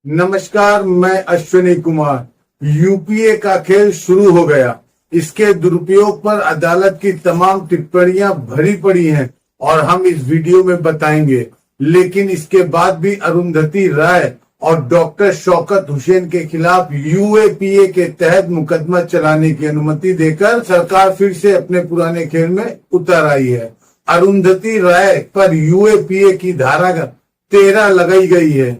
नमस्कार, मैं अश्विनी कुमार। यूपीए का खेल शुरू हो गया। इसके दुरुपयोग पर अदालत की तमाम टिप्पणियां भरी पड़ी हैं और हम इस वीडियो में बताएंगे। लेकिन इसके बाद भी अरुंधति राय और डॉक्टर शौकत हुसैन के खिलाफ यूएपीए के तहत मुकदमा चलाने की अनुमति देकर सरकार फिर से अपने पुराने खेल में उतर आई है। अरुंधति राय पर यूएपीए की धारा 13 लगाई गई है,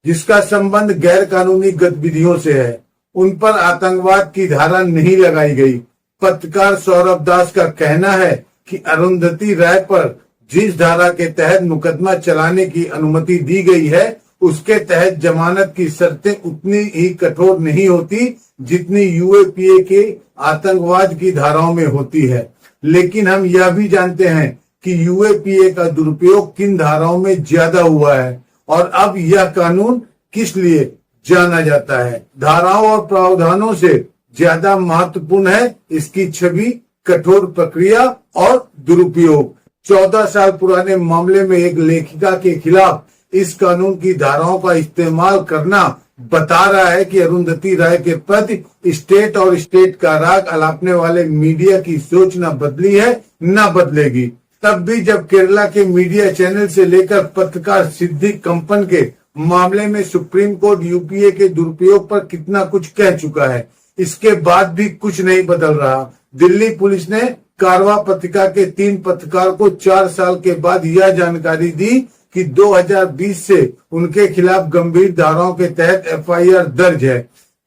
जिसका संबंध गैर कानूनी गतिविधियों से है। उन पर आतंकवाद की धारा नहीं लगाई गई। पत्रकार सौरभ दास का कहना है कि अरुंधति राय पर जिस धारा के तहत मुकदमा चलाने की अनुमति दी गई है, उसके तहत जमानत की शर्तें उतनी ही कठोर नहीं होती जितनी यूएपीए के आतंकवाद की धाराओं में होती है। लेकिन हम यह भी जानते हैं कि यूएपीए का दुरुपयोग किन धाराओं में ज्यादा हुआ है और अब यह कानून किस लिए जाना जाता है। धाराओं और प्रावधानों से ज्यादा महत्वपूर्ण है इसकी छवि, कठोर प्रक्रिया और दुरुपयोग। 14 साल पुराने मामले में एक लेखिका के खिलाफ इस कानून की धाराओं का इस्तेमाल करना बता रहा है कि अरुंधति राय के प्रति स्टेट और स्टेट का राग अलापने वाले मीडिया की सोच न बदली है न बदलेगी। तब भी जब केरला के मीडिया चैनल से लेकर पत्रकार सिद्दीक कंपन के मामले में सुप्रीम कोर्ट यूपीए के दुरुपयोग पर कितना कुछ कह चुका है, इसके बाद भी कुछ नहीं बदल रहा। दिल्ली पुलिस ने कारवां पत्रिका के 3 पत्रकार को 4 साल के बाद यह जानकारी दी कि 2020 से उनके खिलाफ गंभीर धाराओं के तहत एफआईआर दर्ज है।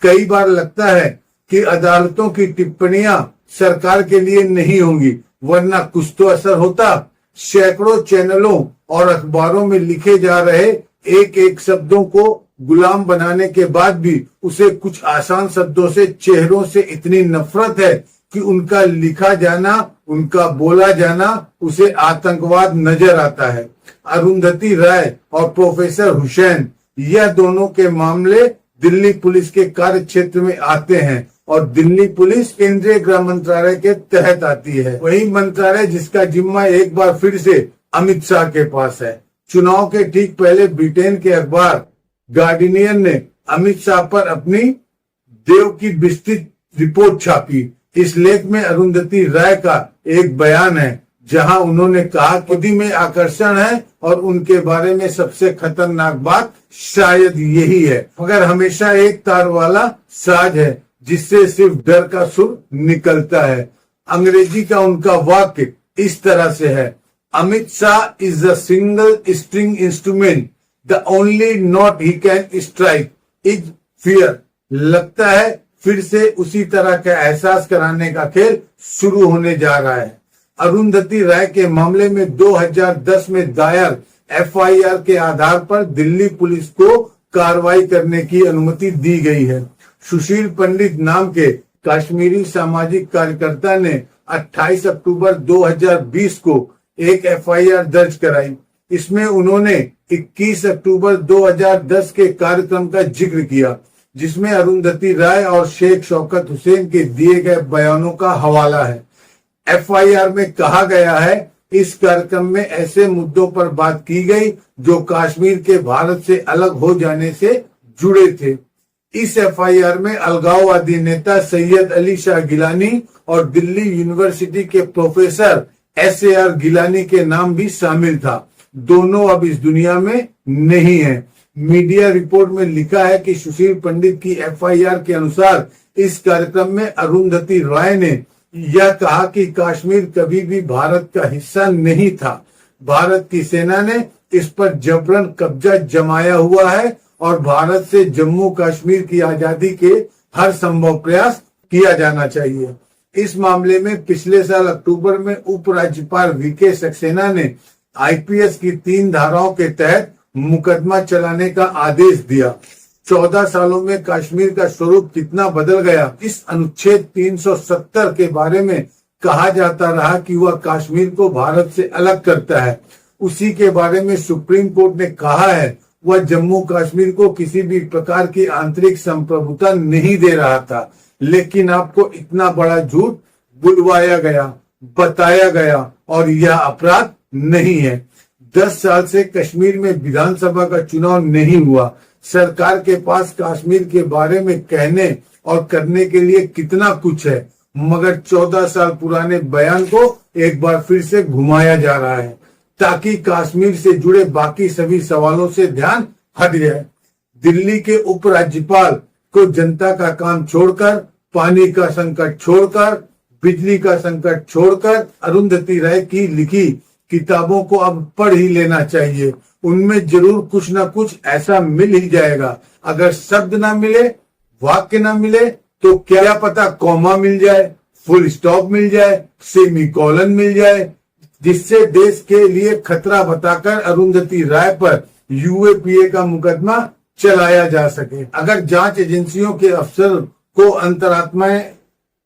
कई बार लगता है कि अदालतों की टिप्पणियां सरकार के लिए नहीं होंगी, वरना कुछ तो असर होता। सैकड़ों चैनलों और अखबारों में लिखे जा रहे एक एक शब्दों को गुलाम बनाने के बाद भी उसे कुछ आसान शब्दों से, चेहरों से इतनी नफरत है कि उनका लिखा जाना, उनका बोला जाना उसे आतंकवाद नजर आता है। अरुंधति राय और प्रोफेसर हुसैन, यह दोनों के मामले दिल्ली पुलिस के कार्य क्षेत्र में आते हैं और दिल्ली पुलिस केंद्रीय गृह मंत्रालय के तहत आती है। वही मंत्रालय जिसका जिम्मा एक बार फिर से अमित शाह के पास है। चुनाव के ठीक पहले ब्रिटेन के अखबार गार्डियन ने अमित शाह पर अपनी देव की विस्तृत रिपोर्ट छापी। इस लेख में अरुंधति राय का एक बयान है जहां उन्होंने कहा खुदी में आकर्षण है और उनके बारे में सबसे खतरनाक बात शायद यही है, मगर हमेशा एक तार वाला साज है जिससे सिर्फ डर का सुर निकलता है। अंग्रेजी का उनका वाक्य इस तरह से है, Amit Shah is a single string instrument, the only note he can strike is fear. लगता है फिर से उसी तरह का एहसास कराने का खेल शुरू होने जा रहा है। अरुंधति राय के मामले में 2010 में दायर एफआईआर के आधार पर दिल्ली पुलिस को कार्रवाई करने की अनुमति दी गई है। सुशील पंडित नाम के कश्मीरी सामाजिक कार्यकर्ता ने 28 अक्टूबर 2020 को एक एफआईआर दर्ज कराई। इसमें उन्होंने 21 अक्टूबर 2010 के कार्यक्रम का जिक्र किया, जिसमें अरुंधति राय और शेख शौकत हुसैन के दिए गए बयानों का हवाला है। एफआईआर में कहा गया है, इस कार्यक्रम में ऐसे मुद्दों पर बात की गई जो कश्मीर के भारत से अलग हो जाने से जुड़े थे। इस एफआईआर में अलगाववादी नेता सैयद अली शाह गिलानी और दिल्ली यूनिवर्सिटी के प्रोफेसर SAR गिलानी के नाम भी शामिल था। दोनों अब इस दुनिया में नहीं है। मीडिया रिपोर्ट में लिखा है कि सुशील पंडित की एफआईआर के अनुसार इस कार्यक्रम में अरुंधति राय ने यह कहा कि कश्मीर कभी भी भारत का हिस्सा नहीं था। भारत की सेना ने इस पर जबरन कब्जा जमाया हुआ है और भारत से जम्मू कश्मीर की आजादी के हर संभव प्रयास किया जाना चाहिए। इस मामले में पिछले साल अक्टूबर में उपराज्यपाल VK सक्सेना ने आईपीएस की 3 धाराओं के तहत मुकदमा चलाने का आदेश दिया। 14 सालों में कश्मीर का स्वरूप कितना बदल गया। इस अनुच्छेद 370 के बारे में कहा जाता रहा कि वह कश्मीर को भारत से अलग करता है। उसी के बारे में सुप्रीम कोर्ट ने कहा है, वह जम्मू कश्मीर को किसी भी प्रकार की आंतरिक संप्रभुता नहीं दे रहा था। लेकिन आपको इतना बड़ा झूठ बुलवाया गया, बताया गया और यह अपराध नहीं है। 10 साल से कश्मीर में विधानसभा का चुनाव नहीं हुआ। सरकार के पास कश्मीर के बारे में कहने और करने के लिए कितना कुछ है, मगर 14 साल पुराने बयान को एक बार फिर से घुमाया जा रहा है ताकि कश्मीर से जुड़े बाकी सभी सवालों से ध्यान हट जाए। दिल्ली के उपराज्यपाल को जनता का काम छोड़कर, पानी का संकट छोड़कर, बिजली का संकट छोड़कर अरुंधति राय की लिखी किताबों को अब पढ़ ही लेना चाहिए। उनमें जरूर कुछ ना कुछ ऐसा मिल ही जाएगा। अगर शब्द ना मिले, वाक्य ना मिले, तो क्या पता कॉमा मिल जाए, फुल स्टॉप मिल जाए, सेमीकोलन मिल जाए, जिससे देश के लिए खतरा बताकर अरुंधति राय पर यूएपीए का मुकदमा चलाया जा सके। अगर जांच एजेंसियों के अफसर को अंतरात्माएं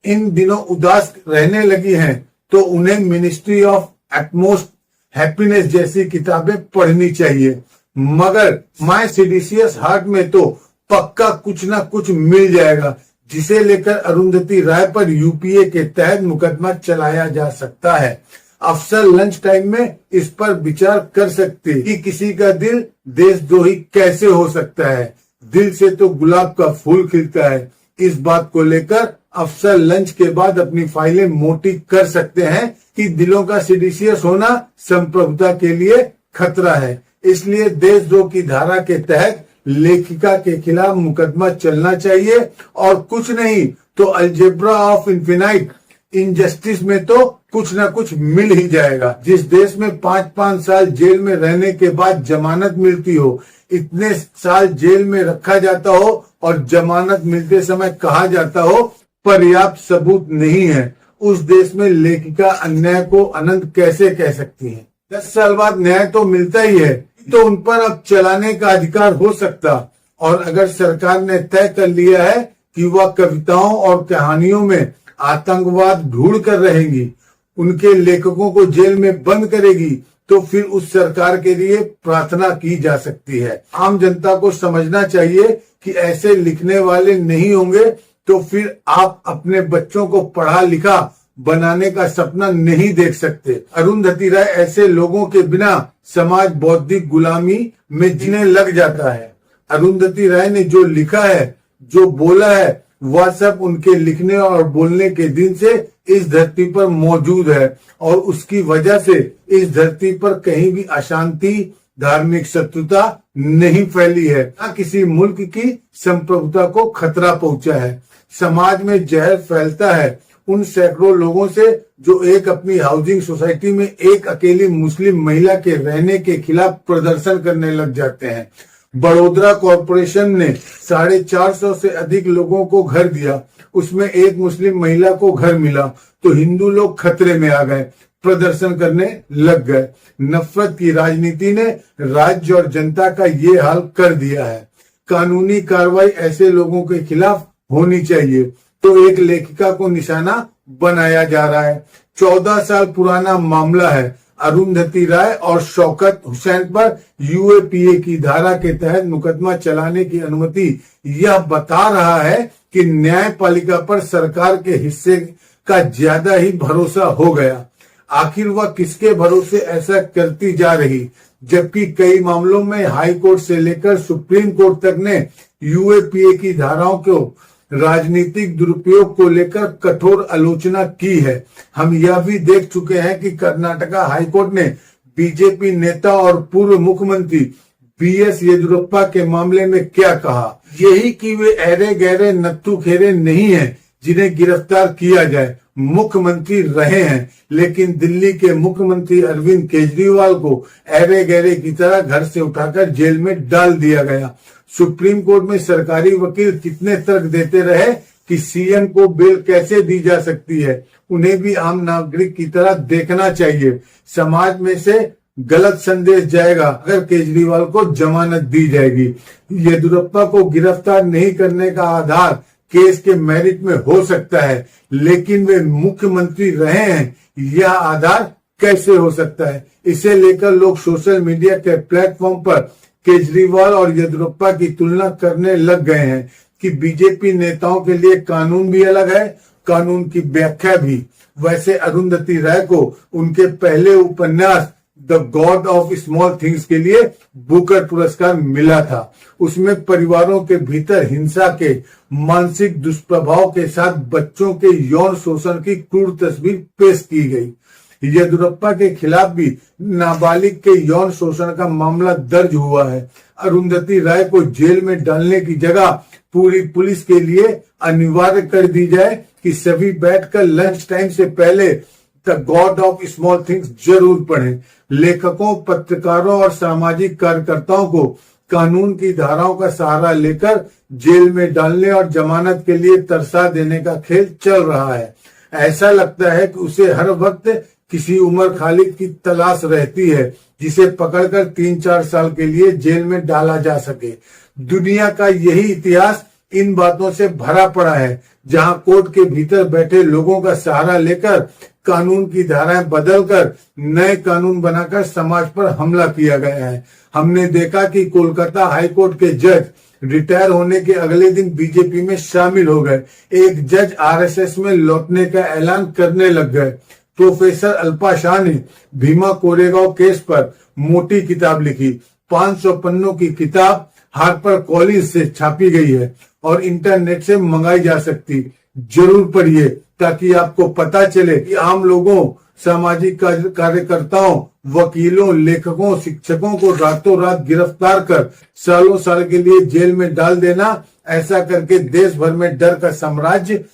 इन दिनों उदास रहने लगी हैं, तो उन्हें मिनिस्ट्री ऑफ एटमोस्ट हैप्पीनेस जैसी किताबें पढ़नी चाहिए। मगर माय सीडीसीएस हार्ट में तो पक्का कुछ ना कुछ मिल जाएगा, जिसे लेकर अरुंधति राय पर यूपीए के तहत मुकदमा चलाया जा सकता है। अफसर लंच टाइम में इस पर विचार कर सकते कि किसी का दिल देशद्रोही कैसे हो सकता है। दिल से तो गुलाब का फूल खिलता है। इस बात को लेकर अफसर लंच के बाद अपनी फाइलें मोटी कर सकते हैं कि दिलों का सीडीसीएस होना संप्रभुता के लिए खतरा है। इसलिए देशद्रोह की धारा के तहत लेखिका के खिलाफ मुकदमा चलना चाहिए, और कुछ नहीं तो अलजेब्रा ऑफ इन्फिनाइट इनजस्टिस में तो कुछ ना कुछ मिल ही जाएगा। जिस देश में 5-5 साल जेल में रहने के बाद जमानत मिलती हो, इतने साल जेल में रखा जाता हो और जमानत मिलते समय कहा जाता हो पर्याप्त सबूत नहीं है, उस देश में लेखिका अन्याय को अनंत कैसे कह सकती है। 10 साल बाद न्याय तो मिलता ही है, तो उन पर अब चलाने का अधिकार हो सकता। और अगर सरकार ने तय कर लिया है कि वह कविताओं और कहानियों में आतंकवाद ढूंढ कर रहेंगी, उनके लेखकों को जेल में बंद करेगी, तो फिर उस सरकार के लिए प्रार्थना की जा सकती है। आम जनता को समझना चाहिए कि ऐसे लिखने वाले नहीं होंगे तो फिर आप अपने बच्चों को पढ़ा लिखा बनाने का सपना नहीं देख सकते। अरुंधति राय ऐसे लोगों के बिना समाज बौद्धिक गुलामी में जीने लग जाता है। अरुंधति राय ने जो लिखा है, जो बोला है, वह सब उनके लिखने और बोलने के दिन से इस धरती पर मौजूद है, और उसकी वजह से इस धरती पर कहीं भी अशांति, धार्मिक शत्रुता नहीं फैली है, न किसी मुल्क की संप्रभुता को खतरा पहुंचा है। समाज में जहर फैलता है उन सैकड़ों लोगों से जो एक अपनी हाउसिंग सोसाइटी में एक अकेली मुस्लिम महिला के रहने के खिलाफ प्रदर्शन करने लग जाते हैं। बड़ोदरा कॉरपोरेशन ने 450 से अधिक लोगों को घर दिया, उसमें एक मुस्लिम महिला को घर मिला, तो हिंदू लोग खतरे में आ गए, प्रदर्शन करने लग गए। नफरत की राजनीति ने राज्य और जनता का ये हाल कर दिया है। कानूनी कार्रवाई ऐसे लोगों के खिलाफ होनी चाहिए, तो एक लेखिका को निशाना बनाया जा रहा है। 14 साल पुराना मामला है। अरुंधति राय और शौकत हुसैन पर यूएपीए की धारा के तहत मुकदमा चलाने की अनुमति यह बता रहा है कि न्यायपालिका पर सरकार के हिस्से का ज्यादा ही भरोसा हो गया। आखिर वह किसके भरोसे ऐसा करती जा रही, जबकि कई मामलों में हाई कोर्ट से लेकर सुप्रीम कोर्ट तक ने यूएपीए की धाराओं को राजनीतिक दुरुपयोग को लेकर कठोर आलोचना की है। हम यह भी देख चुके हैं कि कर्नाटका हाईकोर्ट ने बीजेपी नेता और पूर्व मुख्यमंत्री बीएस येदियुरप्पा के मामले में क्या कहा, यही कि वे ऐरे गहरे नत्थु खेरे नहीं हैं जिन्हें गिरफ्तार किया जाए। मुख्यमंत्री रहे हैं, लेकिन दिल्ली के मुख्यमंत्री अरविंद केजरीवाल को ऐरे गहरे की तरह घर से उठाकर जेल में डाल दिया गया। सुप्रीम कोर्ट में सरकारी वकील कितने तर्क देते रहे कि सीएम को बेल कैसे दी जा सकती है, उन्हें भी आम नागरिक की तरह देखना चाहिए। समाज में से गलत संदेश जाएगा अगर केजरीवाल को जमानत दी जाएगी। येदियुरप्पा को गिरफ्तार नहीं करने का आधार केस के मेरिट में हो सकता है, लेकिन वे मुख्यमंत्री रहे हैं, यह आधार कैसे हो सकता है। इसे लेकर लोग सोशल मीडिया के प्लेटफॉर्म पर केजरीवाल और येदियुरप्पा की तुलना करने लग गए हैं कि बीजेपी नेताओं के लिए कानून भी अलग है, कानून की व्याख्या भी। वैसे अरुंधति राय को उनके पहले उपन्यास the God of small things के लिए बुकर पुरस्कार मिला था। उसमें परिवारों के भीतर हिंसा के मानसिक दुष्प्रभाव के साथ बच्चों के यौन शोषण की क्रूर तस्वीर पेश की गई। येदुरप्पा के खिलाफ भी नाबालिग के यौन शोषण का मामला दर्ज हुआ है। अरुंधति राय को जेल में डालने की जगह पूरी पुलिस के लिए अनिवार्य कर दी जाए कि सभी बैठकर लंच टाइम से पहले the God of small things जरूर पढ़ें। लेखकों, पत्रकारों और सामाजिक कार्यकर्ताओं को कानून की धाराओं का सहारा लेकर जेल में डालने और जमानत के लिए तरसा देने का खेल चल रहा है। ऐसा लगता है कि उसे हर वक्त किसी उमर खालिद की तलाश रहती है जिसे पकड़कर 3-4 साल के लिए जेल में डाला जा सके। दुनिया का यही इतिहास इन बातों से भरा पड़ा है, जहां कोर्ट के भीतर बैठे लोगों का सहारा लेकर कानून की धाराएं बदलकर नए कानून बनाकर समाज पर हमला किया गया है। हमने देखा कि कोलकाता हाईकोर्ट के जज रिटायर होने के अगले दिन बीजेपी में शामिल हो गए। एक जज आरएसएस में लौटने का ऐलान करने लग गए। प्रोफेसर अल्पा शाह ने भीमा कोरेगांव केस पर मोटी किताब लिखी। 500 पन्नों की किताब हार्पर कॉलिंस से छापी गई है और इंटरनेट से मंगाई जा सकती। जरूर पढ़िए ताकि आपको पता चले कि आम लोगों, सामाजिक कार्यकर्ताओं, वकीलों, लेखकों, शिक्षकों को रातों रात गिरफ्तार कर सालों साल के लिए जेल में डाल देना, ऐसा करके देश भर में डर का साम्राज्य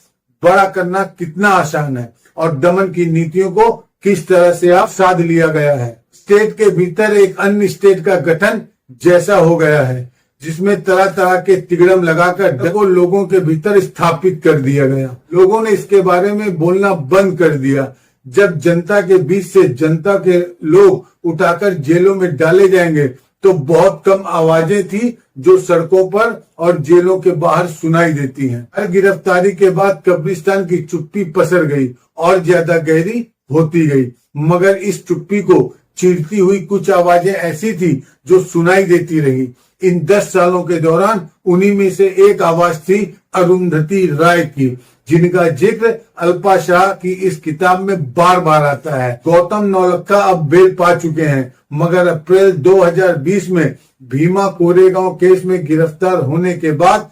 बड़ा करना कितना आसान है और दमन की नीतियों को किस तरह से आप साध लिया गया है। स्टेट के भीतर एक अन्य स्टेट का गठन जैसा हो गया है, जिसमें तरह तरह के तिगड़म लगाकर डर को लोगों के भीतर स्थापित कर दिया गया। लोगों ने इसके बारे में बोलना बंद कर दिया। जब जनता के बीच से जनता के लोग उठाकर जेलों में डाले जाएंगे तो बहुत कम आवाजें थी जो सड़कों पर और जेलों के बाहर सुनाई देती हैं। हर गिरफ्तारी के बाद कब्रिस्तान की चुप्पी पसर गई और ज्यादा गहरी होती गई, मगर इस चुप्पी को चीरती हुई कुछ आवाजें ऐसी थी जो सुनाई देती रही। इन 10 सालों के दौरान उन्हीं में से एक आवाज थी अरुंधति राय की, जिनका जिक्र अल्पा शाह की इस किताब में बार बार आता है। गौतम नौलखा अब बेल पा चुके हैं, मगर अप्रैल 2020 में भीमा कोरेगांव केस में गिरफ्तार होने के बाद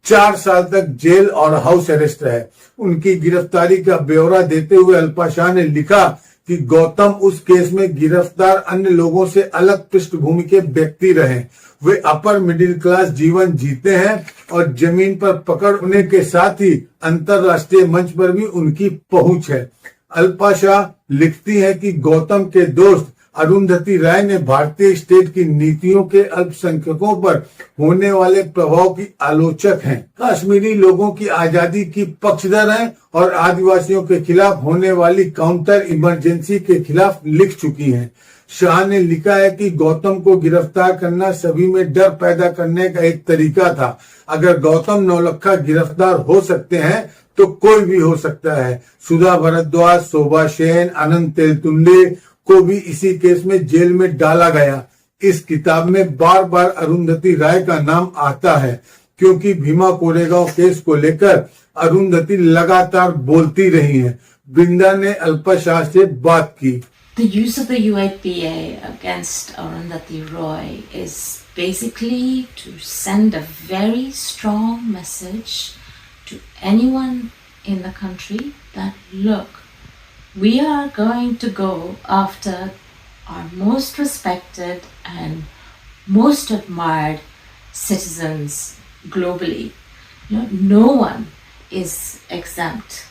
4 साल तक जेल और हाउस अरेस्ट रहे। उनकी गिरफ्तारी का ब्यौरा देते हुए अल्पा शाह ने लिखा कि गौतम उस केस में गिरफ्तार अन्य लोगों से अलग पृष्ठभूमि के व्यक्ति रहे। वे अपर मिडिल क्लास जीवन जीते हैं और जमीन पर पकड़ होने के साथ ही अंतरराष्ट्रीय मंच पर भी उनकी पहुंच है। अल्पा शाह लिखती है कि गौतम के दोस्त अरुंधति राय ने भारतीय स्टेट की नीतियों के अल्पसंख्यकों पर होने वाले प्रभाव की आलोचक हैं, कश्मीरी लोगों की आजादी की पक्षधर हैं और आदिवासियों के खिलाफ होने वाली काउंटर इमरजेंसी के खिलाफ लिख चुकी हैं। शाह ने लिखा है कि गौतम को गिरफ्तार करना सभी में डर पैदा करने का एक तरीका था। अगर गौतम नौलखा गिरफ्तार हो सकते हैं तो कोई भी हो सकता है। सुधा भारद्वाज, शोभा सेन, अनंत तेलतुंबडे को भी इसी केस में जेल में डाला गया। इस किताब में बार बार अरुंधति राय का नाम आता है क्योंकि भीमा कोरेगांव केस को लेकर अरुंधति लगातार बोलती रही हैं। वृंदा ने अल्पा शाह से बात की। The use of the UAPA against Arundhati Roy is basically to send a very strong message to anyone in the country that, look, we are going to go after our most respected and most admired citizens globally. No one is exempt.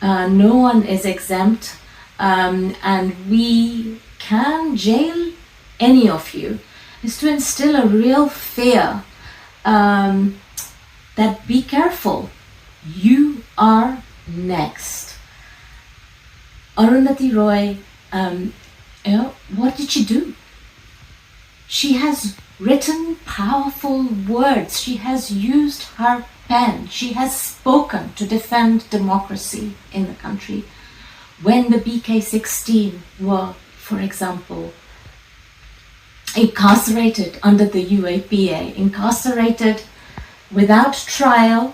No one is exempt. And we can jail any of you, is to instill a real fear that be careful, you are next. Arundhati Roy, what did she do? She has written powerful words. She has used her pen. She has spoken to defend democracy in the country. When the BK16 were, for example, incarcerated under the UAPA, incarcerated without trial,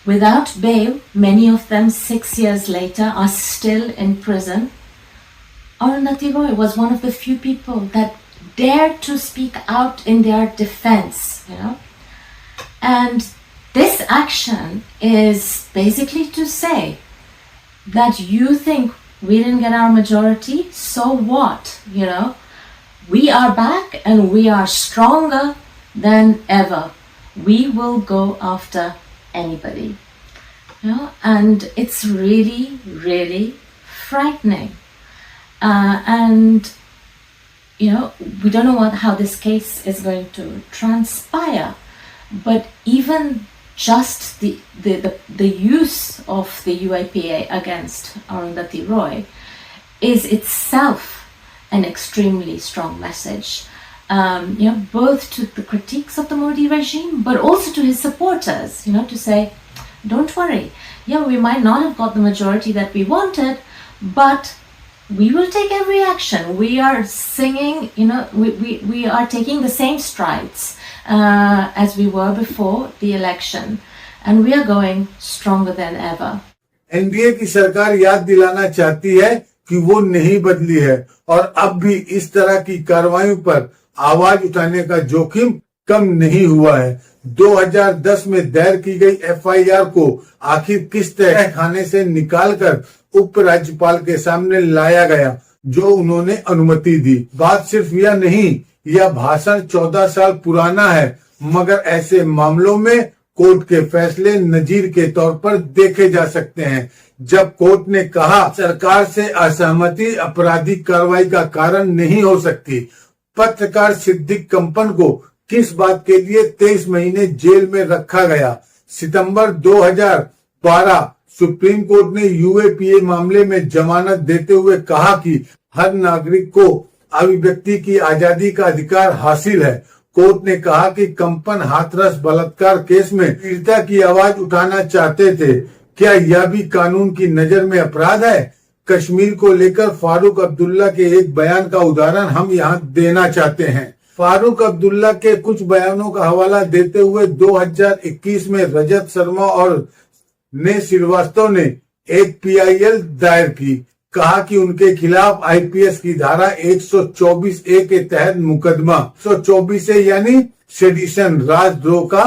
without bail, many of them 6 years later are still in prison. Arundhati Roy was one of the few people that dared to speak out in their defense, And this action is basically to say that you think we didn't get our majority, so what, We are back and we are stronger than ever. We will go after anybody, and it's really, really frightening. And we don't know how this case is going to transpire, but even just the use of the UAPA against Arundhati Roy is itself an extremely strong message, both to the critiques of the Modi regime, but also to his supporters, to say, don't worry, we might not have got the majority that we wanted, but we will take every action. We are singing, we are taking the same strides as we were before the election, and we are going stronger than ever. NDA की सरकार याद दिलाना चाहती है कि वो नहीं बदली है और अब भी इस तरह की कार्रवाइयों पर आवाज उठाने का जोखिम कम नहीं हुआ है। 2010 में दायर की गई एफआईआर को आखिर किस तरह खाने से निकालकर उपराज्यपाल के सामने लाया गया, जो उन्होंने अनुमति दी। बात सिर्फ यह नहीं, यह भाषण 14 साल पुराना है, मगर ऐसे मामलों में कोर्ट के फैसले नजीर के तौर पर देखे जा सकते हैं। जब कोर्ट ने कहा सरकार से असहमति आपराधिक कार्रवाई का कारण नहीं हो सकती, पत्रकार सिद्दीक कंपन को किस बात के लिए 23 महीने जेल में रखा गया। सितंबर 2012 सुप्रीम कोर्ट ने यूएपीए मामले में जमानत देते हुए कहा कि हर नागरिक को अभिव्यक्ति की आजादी का अधिकार हासिल है। कोर्ट ने कहा कि कंपन हाथरस बलात्कार केस में पीड़िता की आवाज उठाना चाहते थे। क्या यह भी कानून की नजर में अपराध है? कश्मीर को लेकर फारूक अब्दुल्ला के एक बयान का उदाहरण हम यहाँ देना चाहते हैं। फारूक अब्दुल्ला के कुछ बयानों का हवाला देते हुए 2021 में रजत शर्मा और ने श्रीवास्तव ने एक पीआईएल दायर की। कहा कि उनके खिलाफ आईपीएस की धारा 124A के तहत मुकदमा 124A यानी सेडिशन राजद्रोह का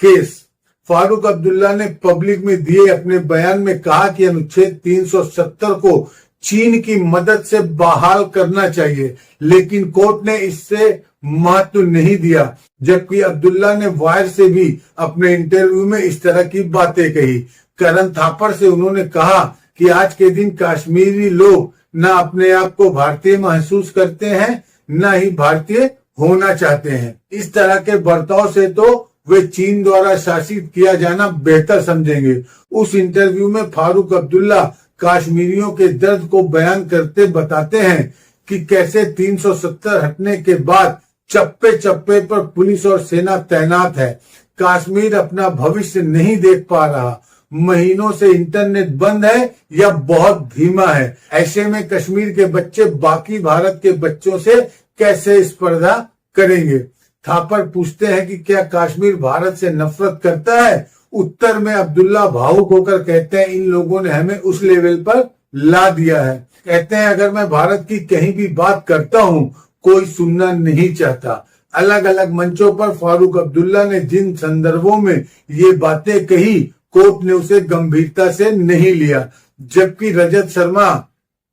केस। फारूक अब्दुल्ला ने पब्लिक में दिए अपने बयान में कहा कि अनुच्छेद 370 को चीन की मदद से बहाल करना चाहिए, लेकिन कोर्ट ने इससे महत्व नहीं दिया। जबकि अब्दुल्ला ने वायर से भी अपने इंटरव्यू में इस तरह की बातें कही। करण थापर से उन्होंने कहा कि आज के दिन कश्मीरी लोग न अपने आप को भारतीय महसूस करते हैं, न ही भारतीय होना चाहते हैं। इस तरह के बर्ताव से तो वे चीन द्वारा शासित किया जाना बेहतर समझेंगे। उस इंटरव्यू में फारूक अब्दुल्ला कश्मीरियों के दर्द को बयान करते बताते हैं कि कैसे 370 हटने के बाद चप्पे चप्पे पर पुलिस और सेना तैनात है। कश्मीर अपना भविष्य नहीं देख पा रहा। महीनों से इंटरनेट बंद है या बहुत धीमा है। ऐसे में कश्मीर के बच्चे बाकी भारत के बच्चों से कैसे स्पर्धा करेंगे? थापर पूछते हैं कि क्या कश्मीर भारत से नफरत करता है? उत्तर में अब्दुल्ला भावुक होकर कहते हैं, इन लोगों ने हमें उस लेवल पर ला दिया है। कहते हैं, अगर मैं भारत की कहीं भी बात करता हूँ, कोई सुनना नहीं चाहता। अलग अलग मंचों पर फारूक अब्दुल्ला ने जिन संदर्भों में ये बातें कही, कोर्ट ने उसे गंभीरता से नहीं लिया। जबकि रजत शर्मा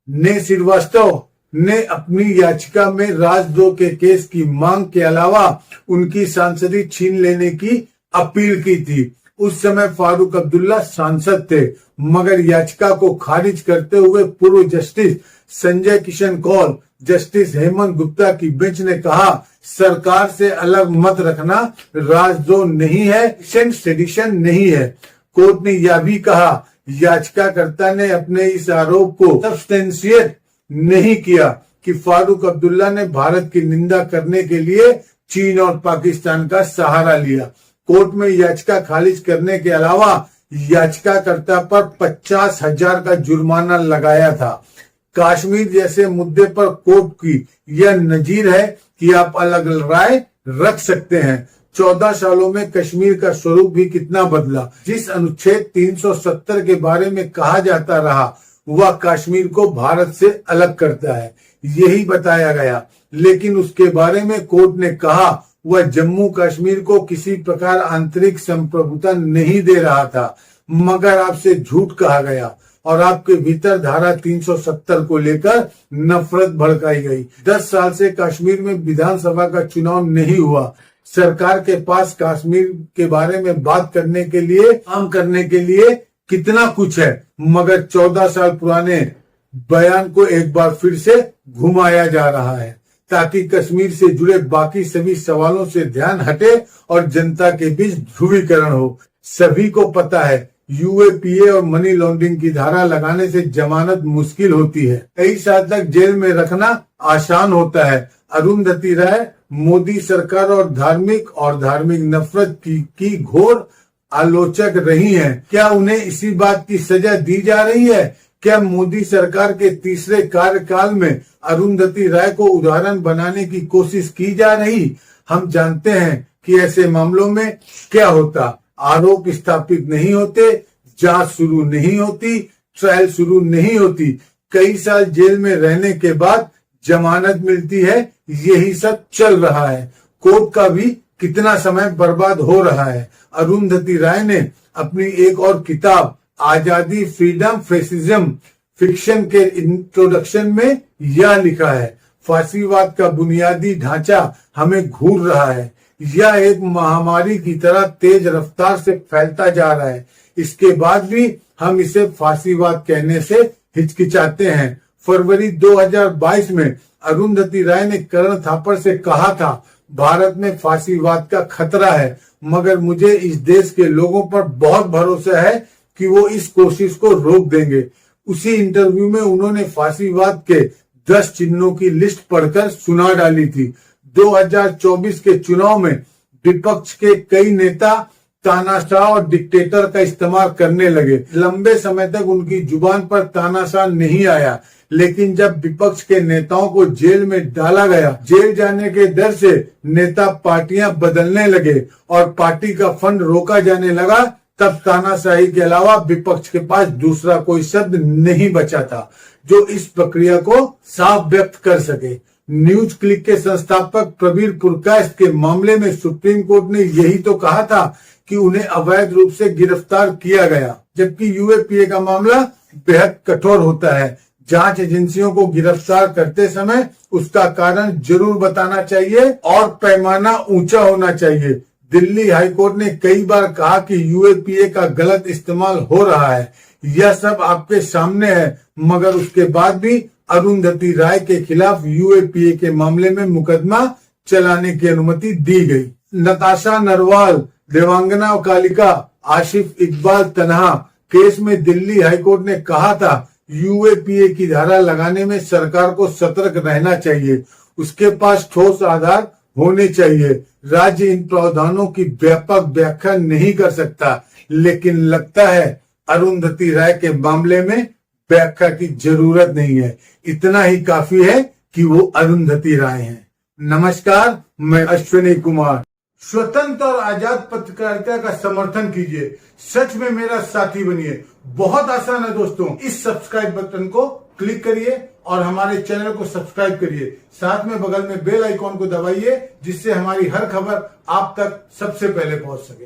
ने श्रीवास्तव ने अपनी याचिका में राजद्रोह के केस की मांग के अलावा उनकी सांसदी छीन लेने की अपील की थी। उस समय फारूक अब्दुल्ला सांसद थे, मगर याचिका को खारिज करते हुए पूर्व जस्टिस संजय किशन कौल, जस्टिस हेमंत गुप्ता की बेंच ने कहा, सरकार से अलग मत रखना राजद्रोह नहीं है, सेडिशन नहीं है। कोर्ट ने यह भी कहा, याचिकाकर्ता ने अपने इस आरोप को सब्सटेंशिएट नहीं किया कि फारूक अब्दुल्ला ने भारत की निंदा करने के लिए चीन और पाकिस्तान का सहारा लिया। कोर्ट में याचिका खारिज करने के अलावा याचिकाकर्ता पर 50,000 का जुर्माना लगाया था। कश्मीर जैसे मुद्दे पर कोर्ट की यह नजीर है कि आप अलग राय रख सकते हैं। 14 सालों में कश्मीर का स्वरूप भी कितना बदला। जिस अनुच्छेद 370 के बारे में कहा जाता रहा, वह कश्मीर को भारत से अलग करता है, यही बताया गया। लेकिन उसके बारे में कोर्ट ने कहा वह जम्मू कश्मीर को किसी प्रकार आंतरिक संप्रभुता नहीं दे रहा था, मगर आपसे झूठ कहा गया और आपके भीतर धारा 370 को लेकर नफरत भड़काई गई। 10 साल से कश्मीर में विधानसभा का चुनाव नहीं हुआ। सरकार के पास कश्मीर के बारे में बात करने के लिए, काम करने के लिए कितना कुछ है, मगर 14 साल पुराने बयान को एक बार फिर से घुमाया जा रहा है ताकि कश्मीर से जुड़े बाकी सभी सवालों से ध्यान हटे और जनता के बीच ध्रुवीकरण हो। सभी को पता है यूएपीए और मनी लॉन्ड्रिंग की धारा लगाने से जमानत मुश्किल होती है, कई साल तक जेल में रखना आसान होता है। अरुंधति राय मोदी सरकार और धार्मिक नफरत की घोर आलोचक रही हैं। क्या उन्हें इसी बात की सजा दी जा रही है? क्या मोदी सरकार के तीसरे कार्यकाल में अरुंधति राय को उदाहरण बनाने की कोशिश की जा रही? हम जानते हैं कि ऐसे मामलों में क्या होता, आरोप स्थापित नहीं होते, जांच शुरू नहीं होती, ट्रायल शुरू नहीं होती, कई साल जेल में रहने के बाद जमानत मिलती है। यही सब चल रहा है। कोर्ट का भी कितना समय बर्बाद हो रहा है। अरुंधति राय ने अपनी एक और किताब आजादी, फ्रीडम, फेसिज्म फिक्शन के इंट्रोडक्शन में यह लिखा है, फांसीवाद का बुनियादी ढांचा हमें घूर रहा है। यह एक महामारी की तरह तेज रफ्तार से फैलता जा रहा है। इसके बाद भी हम इसे फांसीवाद कहने से हिचकिचाते हैं। फरवरी 2022 में अरुंधति राय ने करण थापर से कहा था, भारत में फांसीवाद का खतरा है, मगर मुझे इस देश के लोगों पर बहुत भरोसा है कि वो इस कोशिश को रोक देंगे। उसी इंटरव्यू में उन्होंने फांसीवाद के 10 चिन्हों की लिस्ट पढ़कर सुना डाली थी। 2024 के चुनाव में विपक्ष के कई नेता तानाशाह और डिक्टेटर का इस्तेमाल करने लगे। लंबे समय तक उनकी जुबान पर तानाशाह नहीं आया, लेकिन जब विपक्ष के नेताओं को जेल में डाला गया, जेल जाने के डर से नेता पार्टियां बदलने लगे और पार्टी का फंड रोका जाने लगा, तब तानाशाही के अलावा विपक्ष के पास दूसरा कोई शब्द नहीं बचा था जो इस प्रक्रिया को साफ व्यक्त कर सके। न्यूज क्लिक के संस्थापक प्रवीर पुरकायस्थ के मामले में सुप्रीम कोर्ट ने यही तो कहा था कि उन्हें अवैध रूप से गिरफ्तार किया गया, जबकि यूएपीए का मामला बेहद कठोर होता है। जांच एजेंसियों को गिरफ्तार करते समय उसका कारण जरूर बताना चाहिए और पैमाना ऊंचा होना चाहिए। दिल्ली हाईकोर्ट ने कई बार कहा कि यूएपीए का गलत इस्तेमाल हो रहा है। यह सब आपके सामने है, मगर उसके बाद भी अरुंधति राय के खिलाफ यूएपीए के मामले में मुकदमा चलाने की अनुमति दी गई। नताशा नरवाल, देवांगना कालिका, आशिफ इकबाल तन्हा केस में दिल्ली हाईकोर्ट ने कहा था यूएपीए की धारा लगाने में सरकार को सतर्क रहना चाहिए, उसके पास ठोस आधार होने चाहिए। राज्य इन प्रावधानों की व्यापक व्याख्या नहीं कर सकता, लेकिन लगता है अरुंधति राय के मामले में व्याख्या की जरूरत नहीं है। इतना ही काफी है कि वो अरुंधति राय हैं। नमस्कार, मैं अश्विनी कुमार। स्वतंत्र और आजाद पत्रकारिता का समर्थन कीजिए, सच में मेरा साथी बनिए। बहुत आसान है दोस्तों, इस सब्सक्राइब बटन को क्लिक करिए और हमारे चैनल को सब्सक्राइब करिए। साथ में बगल में बेल आइकॉन को दबाइए, जिससे हमारी हर खबर आप तक सबसे पहले पहुंच सके।